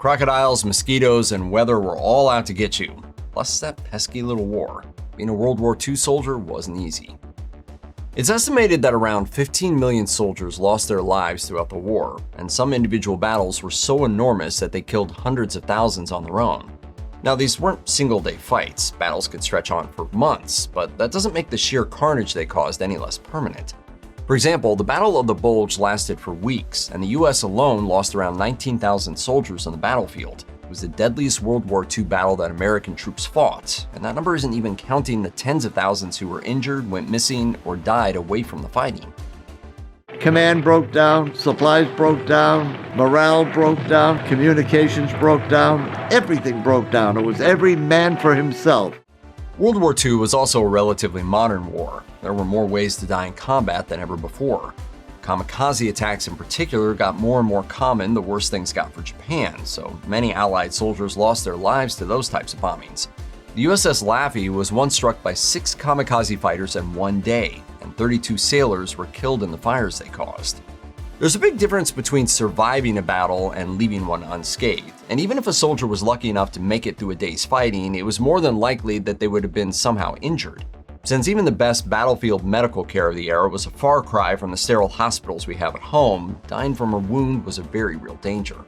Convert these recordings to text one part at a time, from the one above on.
Crocodiles, mosquitos, and weather were all out to get you. Plus that pesky little war. Being a World War II soldier wasn't easy. It's estimated that around 15 million soldiers lost their lives throughout the war, and some individual battles were so enormous that they killed hundreds of thousands on their own. Now, these weren't single-day fights. Battles could stretch on for months, but that doesn't make the sheer carnage they caused any less permanent. For example, the Battle of the Bulge lasted for weeks, and the US alone lost around 19,000 soldiers on the battlefield. It was the deadliest World War II battle that American troops fought, and that number isn't even counting the tens of thousands who were injured, went missing, or died away from the fighting. Command broke down, supplies broke down, morale broke down, communications broke down, everything broke down. It was every man for himself. World War II was also a relatively modern war. There were more ways to die in combat than ever before. Kamikaze attacks in particular got more and more common the worse things got for Japan, so many Allied soldiers lost their lives to those types of bombings. The USS Laffey was once struck by 6 kamikaze fighters in one day, and 32 sailors were killed in the fires they caused. There's a big difference between surviving a battle and leaving one unscathed, and even if a soldier was lucky enough to make it through a day's fighting, it was more than likely that they would have been somehow injured. Since even the best battlefield medical care of the era was a far cry from the sterile hospitals we have at home, dying from a wound was a very real danger.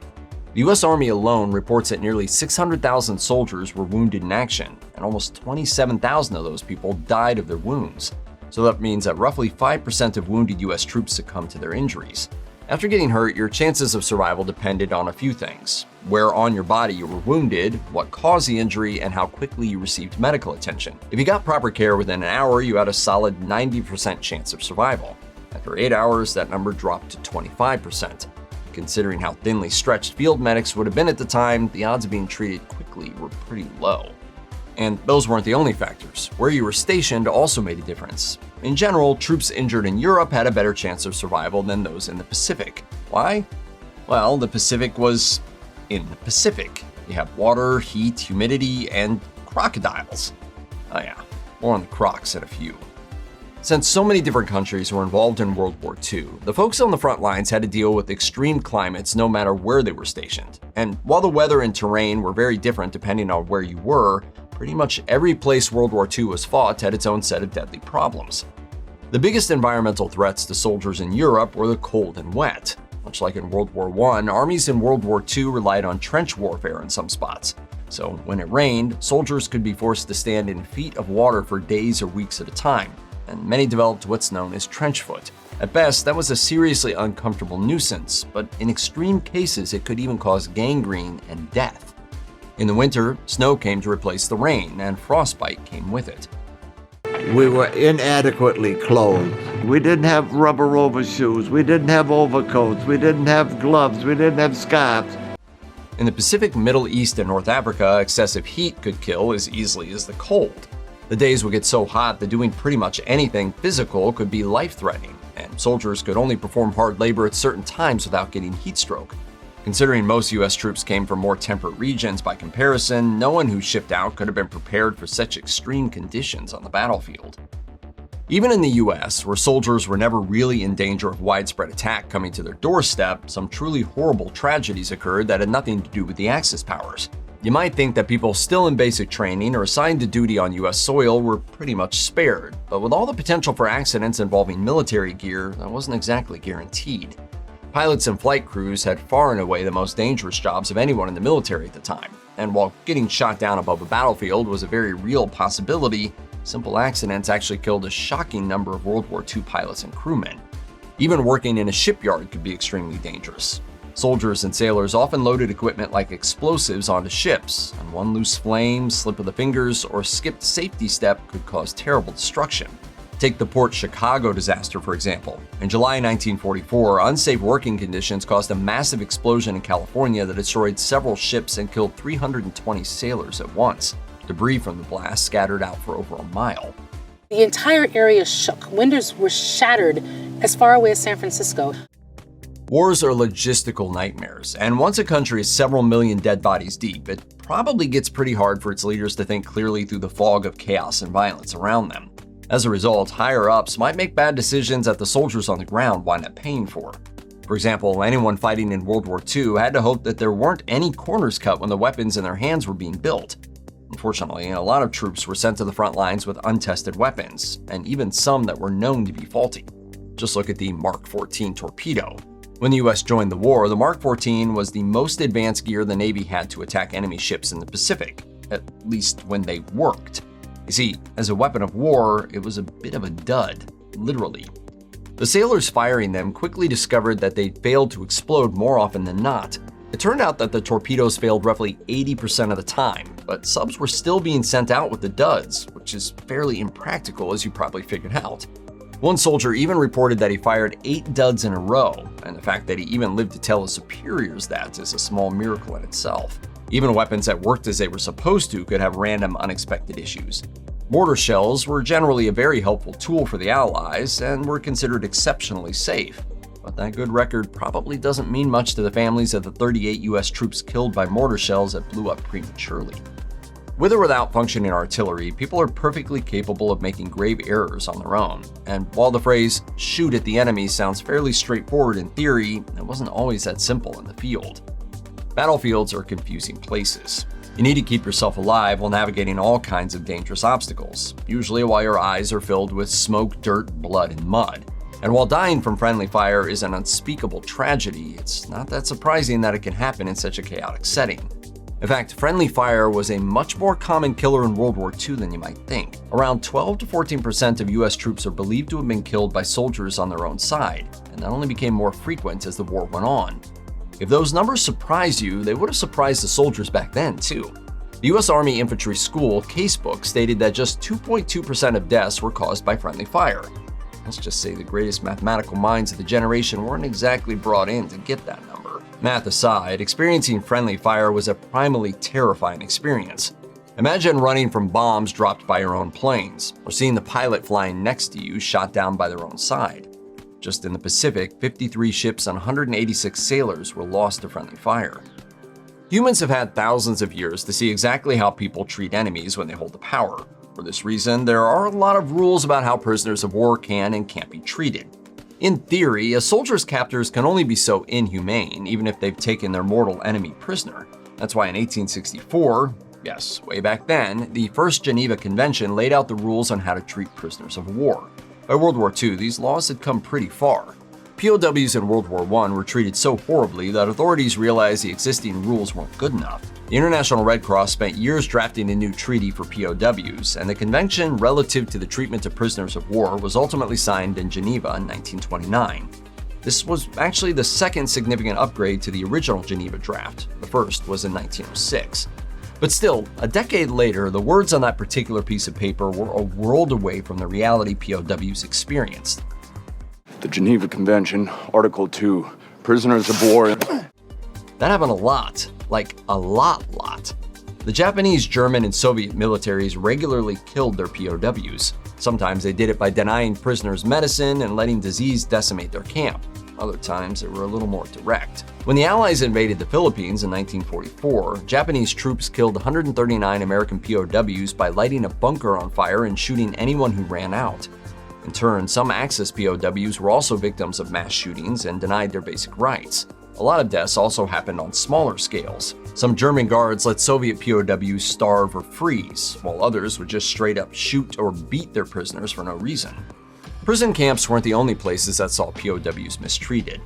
The US Army alone reports that nearly 600,000 soldiers were wounded in action, and almost 27,000 of those people died of their wounds. So that means that roughly 5% of wounded US troops succumbed to their injuries. After getting hurt, your chances of survival depended on a few things: where on your body you were wounded, what caused the injury, and how quickly you received medical attention. If you got proper care within an hour, you had a solid 90% chance of survival. After 8 hours, that number dropped to 25%. Considering how thinly stretched field medics would have been at the time, the odds of being treated quickly were pretty low. And those weren't the only factors. Where you were stationed also made a difference. In general, troops injured in Europe had a better chance of survival than those in the Pacific. Why? Well, the Pacific was in the Pacific. You have water, heat, humidity, and crocodiles. Oh yeah, more on the crocs in a few. Since so many different countries were involved in World War II, the folks on the front lines had to deal with extreme climates no matter where they were stationed. And while the weather and terrain were very different depending on where you were, pretty much every place World War II was fought had its own set of deadly problems. The biggest environmental threats to soldiers in Europe were the cold and wet. Much like in World War I, armies in World War II relied on trench warfare in some spots. So when it rained, soldiers could be forced to stand in feet of water for days or weeks at a time, and many developed what's known as trench foot. At best, that was a seriously uncomfortable nuisance, but in extreme cases it could even cause gangrene and death. In the winter, snow came to replace the rain, and frostbite came with it. We were inadequately clothed. We didn't have rubber overshoes. We didn't have overcoats. We didn't have gloves. We didn't have scarves. In the Pacific, Middle East, and North Africa, excessive heat could kill as easily as the cold. The days would get so hot that doing pretty much anything physical could be life-threatening, and soldiers could only perform hard labor at certain times without getting heat stroke. Considering most US troops came from more temperate regions by comparison, no one who shipped out could have been prepared for such extreme conditions on the battlefield. Even in the US, where soldiers were never really in danger of widespread attack coming to their doorstep, some truly horrible tragedies occurred that had nothing to do with the Axis powers. You might think that people still in basic training or assigned to duty on US soil were pretty much spared, but with all the potential for accidents involving military gear, that wasn't exactly guaranteed. Pilots and flight crews had far and away the most dangerous jobs of anyone in the military at the time, and while getting shot down above a battlefield was a very real possibility, simple accidents actually killed a shocking number of World War II pilots and crewmen. Even working in a shipyard could be extremely dangerous. Soldiers and sailors often loaded equipment like explosives onto ships, and one loose flame, slip of the fingers, or skipped safety step could cause terrible destruction. Take the Port Chicago disaster, for example. In July 1944, unsafe working conditions caused a massive explosion in California that destroyed several ships and killed 320 sailors at once. Debris from the blast scattered out for over a mile. The entire area shook. Windows were shattered as far away as San Francisco. Wars are logistical nightmares, and once a country is several million dead bodies deep, it probably gets pretty hard for its leaders to think clearly through the fog of chaos and violence around them. As a result, higher-ups might make bad decisions that the soldiers on the ground wind up paying for. For example, anyone fighting in World War II had to hope that there weren't any corners cut when the weapons in their hands were being built. Unfortunately, a lot of troops were sent to the front lines with untested weapons, and even some that were known to be faulty. Just look at the Mark 14 torpedo. When the US joined the war, the Mark 14 was the most advanced gear the Navy had to attack enemy ships in the Pacific, at least when they worked. You see, as a weapon of war, it was a bit of a dud, literally. The sailors firing them quickly discovered that they failed to explode more often than not. It turned out that the torpedoes failed roughly 80% of the time, but subs were still being sent out with the duds, which is fairly impractical, as you probably figured out. One soldier even reported that he fired 8 duds in a row, and the fact that he even lived to tell his superiors that is a small miracle in itself. Even weapons that worked as they were supposed to could have random, unexpected issues. Mortar shells were generally a very helpful tool for the Allies and were considered exceptionally safe. But that good record probably doesn't mean much to the families of the 38 US troops killed by mortar shells that blew up prematurely. With or without functioning artillery, people are perfectly capable of making grave errors on their own. And while the phrase, shoot at the enemy, sounds fairly straightforward in theory, it wasn't always that simple in the field. Battlefields are confusing places. You need to keep yourself alive while navigating all kinds of dangerous obstacles, usually while your eyes are filled with smoke, dirt, blood, and mud. And while dying from friendly fire is an unspeakable tragedy, it's not that surprising that it can happen in such a chaotic setting. In fact, friendly fire was a much more common killer in World War II than you might think. Around 12 to 14% of US troops are believed to have been killed by soldiers on their own side, and that only became more frequent as the war went on. If those numbers surprise you, they would have surprised the soldiers back then, too. The US Army Infantry School casebook stated that just 2.2% of deaths were caused by friendly fire. Let's just say the greatest mathematical minds of the generation weren't exactly brought in to get that number. Math aside, experiencing friendly fire was a primally terrifying experience. Imagine running from bombs dropped by your own planes, or seeing the pilot flying next to you shot down by their own side. Just in the Pacific, 53 ships and 186 sailors were lost to friendly fire. Humans have had thousands of years to see exactly how people treat enemies when they hold the power. For this reason, there are a lot of rules about how prisoners of war can and can't be treated. In theory, a soldier's captors can only be so inhumane, even if they've taken their mortal enemy prisoner. That's why in 1864, yes, way back then, the First Geneva Convention laid out the rules on how to treat prisoners of war. By World War II, these laws had come pretty far. POWs in World War I were treated so horribly that authorities realized the existing rules weren't good enough. The International Red Cross spent years drafting a new treaty for POWs, and the convention relative to the treatment of prisoners of war was ultimately signed in Geneva in 1929. This was actually the second significant upgrade to the original Geneva draft. The first was in 1906. But still, a decade later, the words on that particular piece of paper were a world away from the reality POWs experienced. The Geneva Convention, Article 2, prisoners of war. That happened a lot. Like a lot. The Japanese, German, and Soviet militaries regularly killed their POWs. Sometimes they did it by denying prisoners medicine and letting disease decimate their camp. Other times they were a little more direct. When the Allies invaded the Philippines in 1944, Japanese troops killed 139 American POWs by lighting a bunker on fire and shooting anyone who ran out. In turn, some Axis POWs were also victims of mass shootings and denied their basic rights. A lot of deaths also happened on smaller scales. Some German guards let Soviet POWs starve or freeze, while others would just straight up shoot or beat their prisoners for no reason. Prison camps weren't the only places that saw POWs mistreated.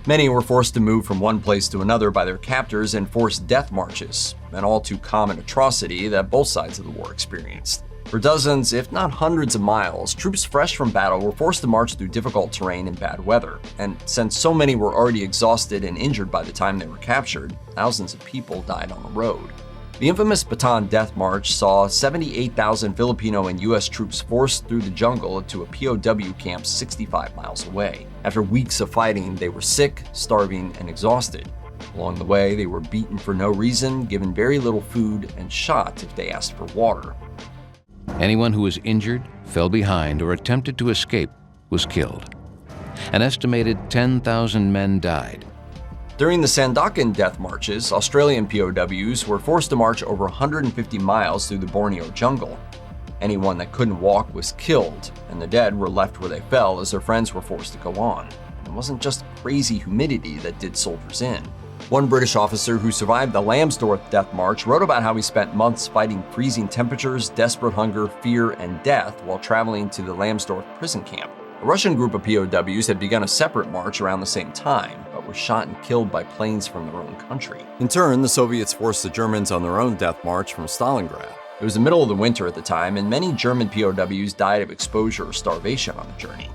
Many were forced to move from one place to another by their captors in forced death marches, an all too common atrocity that both sides of the war experienced. For dozens, if not hundreds of miles, troops fresh from battle were forced to march through difficult terrain and bad weather, and since so many were already exhausted and injured by the time they were captured, thousands of people died on the road. The infamous Bataan Death March saw 78,000 Filipino and US troops forced through the jungle to a POW camp 65 miles away. After weeks of fighting, they were sick, starving, and exhausted. Along the way, they were beaten for no reason, given very little food, and shot if they asked for water. Anyone who was injured, fell behind, or attempted to escape was killed. An estimated 10,000 men died. During the Sandakan death marches, Australian POWs were forced to march over 150 miles through the Borneo jungle. Anyone that couldn't walk was killed, and the dead were left where they fell as their friends were forced to go on. It wasn't just crazy humidity that did soldiers in. One British officer who survived the Lambsdorff Death March wrote about how he spent months fighting freezing temperatures, desperate hunger, fear, and death while traveling to the Lambsdorff prison camp. A Russian group of POWs had begun a separate march around the same time, but were shot and killed by planes from their own country. In turn, the Soviets forced the Germans on their own death march from Stalingrad. It was the middle of the winter at the time, and many German POWs died of exposure or starvation on the journey.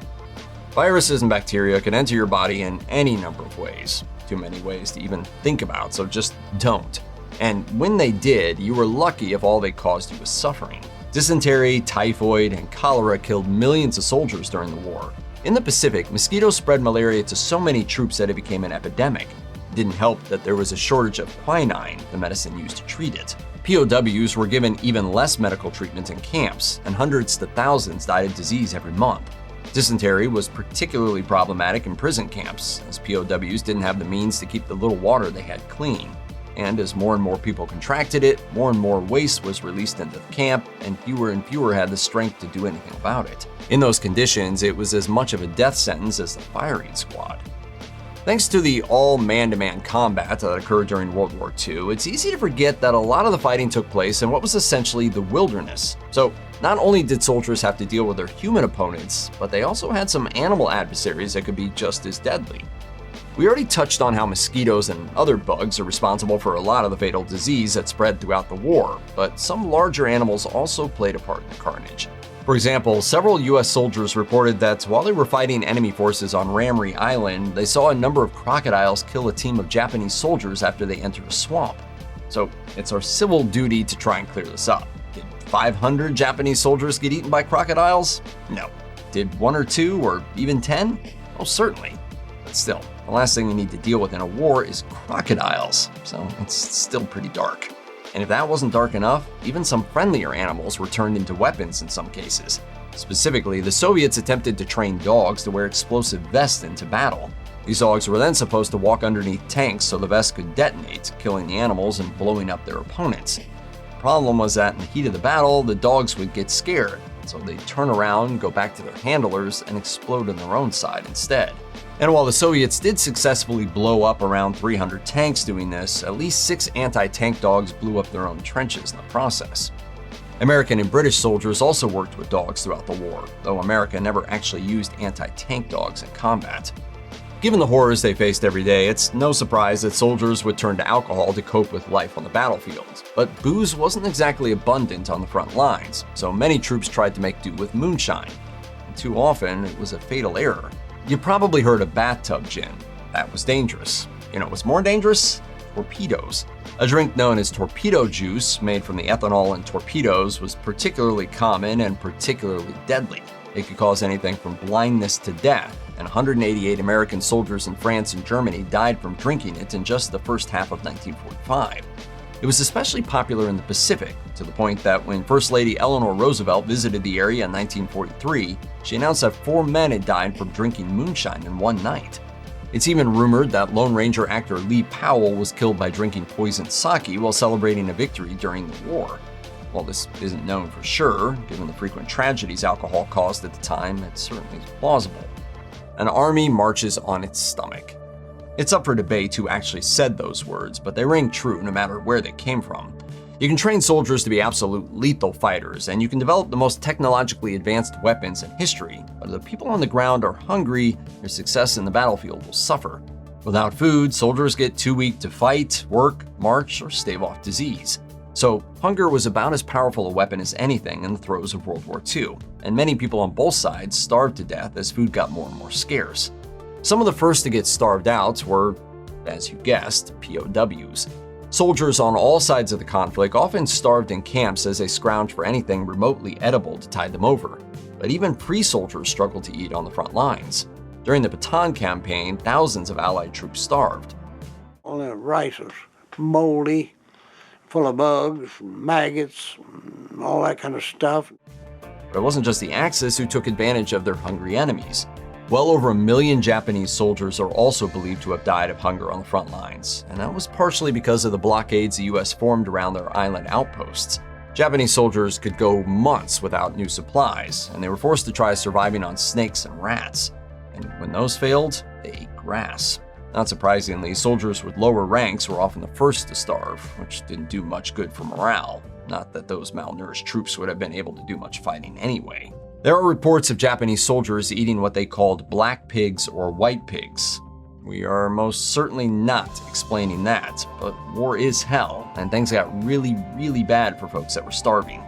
Viruses and bacteria can enter your body in any number of ways. Too many ways to even think about, so just don't. And when they did, you were lucky if all they caused you was suffering. Dysentery, typhoid, and cholera killed millions of soldiers during the war. In the Pacific, mosquitoes spread malaria to so many troops that it became an epidemic. It didn't help that there was a shortage of quinine, the medicine used to treat it. POWs were given even less medical treatment in camps, and hundreds to thousands died of disease every month. Dysentery was particularly problematic in prison camps, as POWs didn't have the means to keep the little water they had clean. And as more and more people contracted it, more and more waste was released into the camp, and fewer had the strength to do anything about it. In those conditions, it was as much of a death sentence as the firing squad. Thanks to the all man-to-man combat that occurred during World War II, it's easy to forget that a lot of the fighting took place in what was essentially the wilderness. So, not only did soldiers have to deal with their human opponents, but they also had some animal adversaries that could be just as deadly. We already touched on how mosquitoes and other bugs are responsible for a lot of the fatal disease that spread throughout the war, but some larger animals also played a part in the carnage. For example, several US soldiers reported that while they were fighting enemy forces on Ramree Island, they saw a number of crocodiles kill a team of Japanese soldiers after they entered a swamp. So it's our civil duty to try and clear this up. Did 500 Japanese soldiers get eaten by crocodiles? No. Did 1 or 2 or even 10? Oh, certainly. But still, the last thing we need to deal with in a war is crocodiles, so it's still pretty dark. And if that wasn't dark enough, even some friendlier animals were turned into weapons in some cases. Specifically, the Soviets attempted to train dogs to wear explosive vests into battle. These dogs were then supposed to walk underneath tanks so the vests could detonate, killing the animals and blowing up their opponents. The problem was that in the heat of the battle, the dogs would get scared, so they'd turn around, go back to their handlers, and explode on their own side instead. And while the Soviets did successfully blow up around 300 tanks doing this, at least 6 anti-tank dogs blew up their own trenches in the process. American and British soldiers also worked with dogs throughout the war, though America never actually used anti-tank dogs in combat. Given the horrors they faced every day, it's no surprise that soldiers would turn to alcohol to cope with life on the battlefield. But booze wasn't exactly abundant on the front lines, so many troops tried to make do with moonshine. And too often, it was a fatal error. You probably heard of bathtub gin. That was dangerous. You know what's more dangerous? Torpedoes. A drink known as torpedo juice, made from the ethanol in torpedoes, was particularly common and particularly deadly. It could cause anything from blindness to death, and 188 American soldiers in France and Germany died from drinking it in just the first half of 1945. It was especially popular in the Pacific, to the point that when First Lady Eleanor Roosevelt visited the area in 1943, she announced that 4 men had died from drinking moonshine in one night. It's even rumored that Lone Ranger actor Lee Powell was killed by drinking poisoned sake while celebrating a victory during the war. While this isn't known for sure, given the frequent tragedies alcohol caused at the time, it certainly is plausible. An army marches on its stomach. It's up for debate who actually said those words, but they ring true no matter where they came from. You can train soldiers to be absolute lethal fighters, and you can develop the most technologically advanced weapons in history, but if the people on the ground are hungry, your success in the battlefield will suffer. Without food, soldiers get too weak to fight, work, march, or stave off disease. So, hunger was about as powerful a weapon as anything in the throes of World War II, and many people on both sides starved to death as food got more and more scarce. Some of the first to get starved out were, as you guessed, POWs. Soldiers on all sides of the conflict often starved in camps as they scrounged for anything remotely edible to tide them over. But even free soldiers struggled to eat on the front lines. During the Bataan campaign, thousands of Allied troops starved. All that rice was moldy, full of bugs, maggots, all that kind of stuff. But it wasn't just the Axis who took advantage of their hungry enemies. Well over 1 million Japanese soldiers are also believed to have died of hunger on the front lines, and that was partially because of the blockades the US formed around their island outposts. Japanese soldiers could go months without new supplies, and they were forced to try surviving on snakes and rats. And when those failed, they ate grass. Not surprisingly, soldiers with lower ranks were often the first to starve, which didn't do much good for morale. Not that those malnourished troops would have been able to do much fighting anyway. There are reports of Japanese soldiers eating what they called black pigs or white pigs. We are most certainly not explaining that, but war is hell, and things got really, really bad for folks that were starving.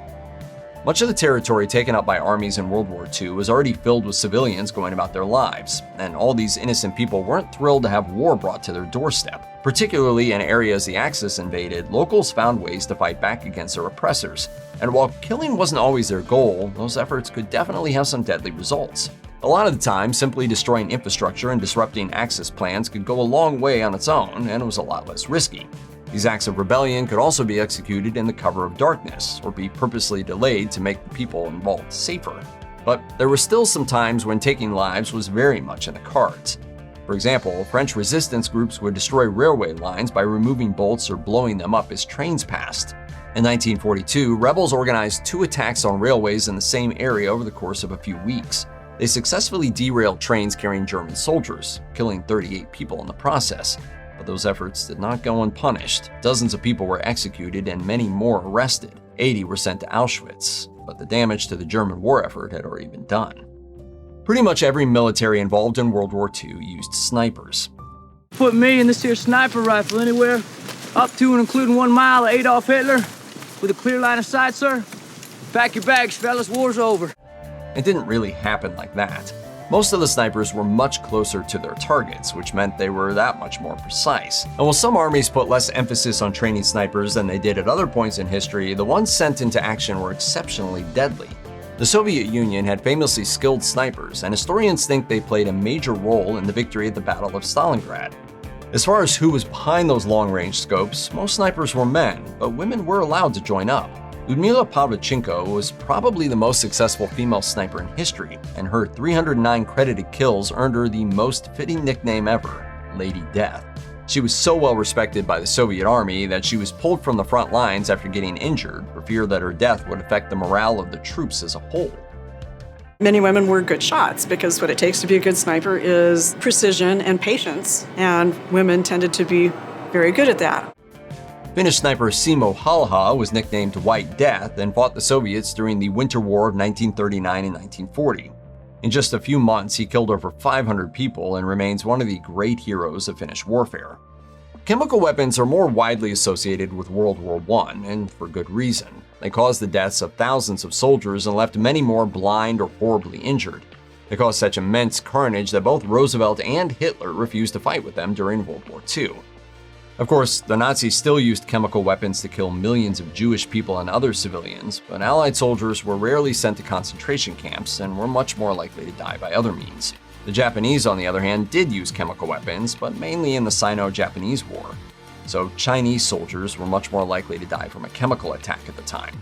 Much of the territory taken up by armies in World War II was already filled with civilians going about their lives, and all these innocent people weren't thrilled to have war brought to their doorstep. Particularly in areas the Axis invaded, locals found ways to fight back against their oppressors, and while killing wasn't always their goal, those efforts could definitely have some deadly results. A lot of the time, simply destroying infrastructure and disrupting Axis plans could go a long way on its own, and it was a lot less risky. These acts of rebellion could also be executed in the cover of darkness, or be purposely delayed to make the people involved safer. But there were still some times when taking lives was very much in the cards. For example, French resistance groups would destroy railway lines by removing bolts or blowing them up as trains passed. In 1942, rebels organized 2 attacks on railways in the same area over the course of a few weeks. They successfully derailed trains carrying German soldiers, killing 38 people in the process. But those efforts did not go unpunished. Dozens of people were executed and many more arrested. 80 were sent to Auschwitz, but the damage to the German war effort had already been done. Pretty much every military involved in World War II used snipers. Put me in this here sniper rifle anywhere up to and including 1 mile of Adolf Hitler with a clear line of sight, sir. Pack your bags, fellas, war's over. It didn't really happen like that. Most of the snipers were much closer to their targets, which meant they were that much more precise. And while some armies put less emphasis on training snipers than they did at other points in history, the ones sent into action were exceptionally deadly. The Soviet Union had famously skilled snipers, and historians think they played a major role in the victory at the Battle of Stalingrad. As far as who was behind those long-range scopes, most snipers were men, but women were allowed to join up. Ludmila Pavlichenko was probably the most successful female sniper in history, and her 309 credited kills earned her the most fitting nickname ever, Lady Death. She was so well respected by the Soviet army that she was pulled from the front lines after getting injured for fear that her death would affect the morale of the troops as a whole. Many women were good shots because what it takes to be a good sniper is precision and patience, and women tended to be very good at that. Finnish sniper Simo Halaha was nicknamed White Death and fought the Soviets during the Winter War of 1939 and 1940. In just a few months, he killed over 500 people and remains one of the great heroes of Finnish warfare. Chemical weapons are more widely associated with World War I, and for good reason. They caused the deaths of thousands of soldiers and left many more blind or horribly injured. They caused such immense carnage that both Roosevelt and Hitler refused to fight with them during World War II. Of course, the Nazis still used chemical weapons to kill millions of Jewish people and other civilians, but Allied soldiers were rarely sent to concentration camps and were much more likely to die by other means. The Japanese, on the other hand, did use chemical weapons, but mainly in the Sino-Japanese War. So Chinese soldiers were much more likely to die from a chemical attack at the time.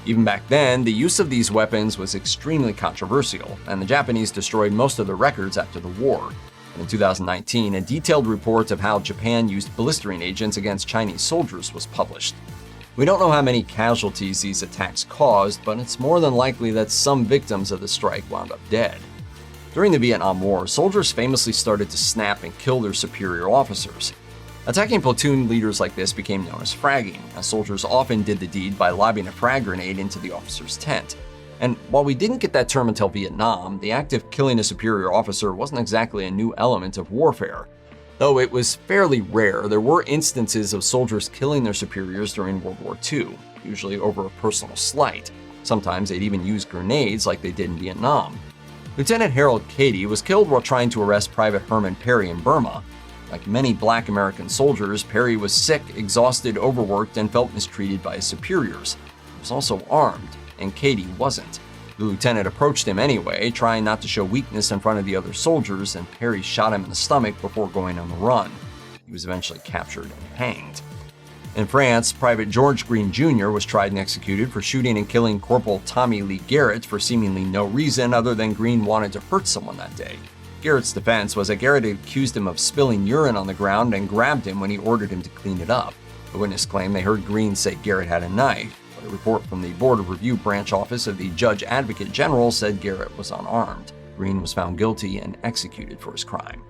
Even back then, the use of these weapons was extremely controversial, and the Japanese destroyed most of the records after the war. In 2019, a detailed report of how Japan used blistering agents against Chinese soldiers was published. We don't know how many casualties these attacks caused, but it's more than likely that some victims of the strike wound up dead. During the Vietnam War, soldiers famously started to snap and kill their superior officers. Attacking platoon leaders like this became known as fragging, as soldiers often did the deed by lobbing a frag grenade into the officer's tent. And while we didn't get that term until Vietnam, the act of killing a superior officer wasn't exactly a new element of warfare. Though it was fairly rare, there were instances of soldiers killing their superiors during World War II, usually over a personal slight. Sometimes they'd even use grenades like they did in Vietnam. Lieutenant Harold Cady was killed while trying to arrest Private Herman Perry in Burma. Like many Black American soldiers, Perry was sick, exhausted, overworked, and felt mistreated by his superiors. He was also armed, and Cady wasn't. The lieutenant approached him anyway, trying not to show weakness in front of the other soldiers, and Perry shot him in the stomach before going on the run. He was eventually captured and hanged. In France, Private George Green Jr. was tried and executed for shooting and killing Corporal Tommy Lee Garrett for seemingly no reason other than Green wanted to hurt someone that day. Garrett's defense was that Garrett had accused him of spilling urine on the ground and grabbed him when he ordered him to clean it up. The witness claimed they heard Green say Garrett had a knife, but a report from the Board of Review branch office of the Judge Advocate General said Garrett was unarmed. Green was found guilty and executed for his crime.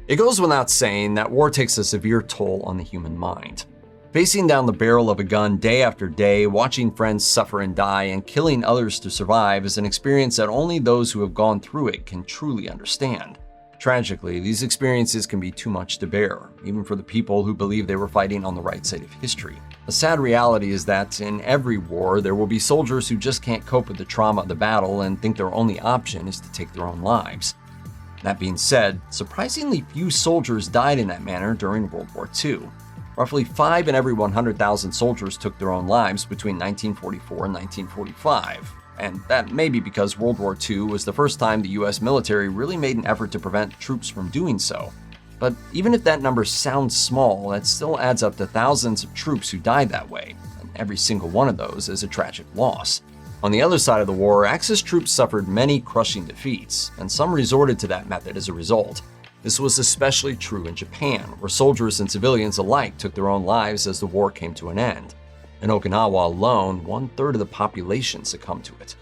It goes without saying that war takes a severe toll on the human mind. Facing down the barrel of a gun day after day, watching friends suffer and die, and killing others to survive is an experience that only those who have gone through it can truly understand. Tragically, these experiences can be too much to bear, even for the people who believe they were fighting on the right side of history. A sad reality is that in every war, there will be soldiers who just can't cope with the trauma of the battle and think their only option is to take their own lives. That being said, surprisingly few soldiers died in that manner during World War II. Roughly 5 in every 100,000 soldiers took their own lives between 1944 and 1945. And that may be because World War II was the first time the US military really made an effort to prevent troops from doing so. But even if that number sounds small, that still adds up to thousands of troops who died that way, and every single one of those is a tragic loss. On the other side of the war, Axis troops suffered many crushing defeats, and some resorted to that method as a result. This was especially true in Japan, where soldiers and civilians alike took their own lives as the war came to an end. In Okinawa alone, 1/3 of the population succumbed to it.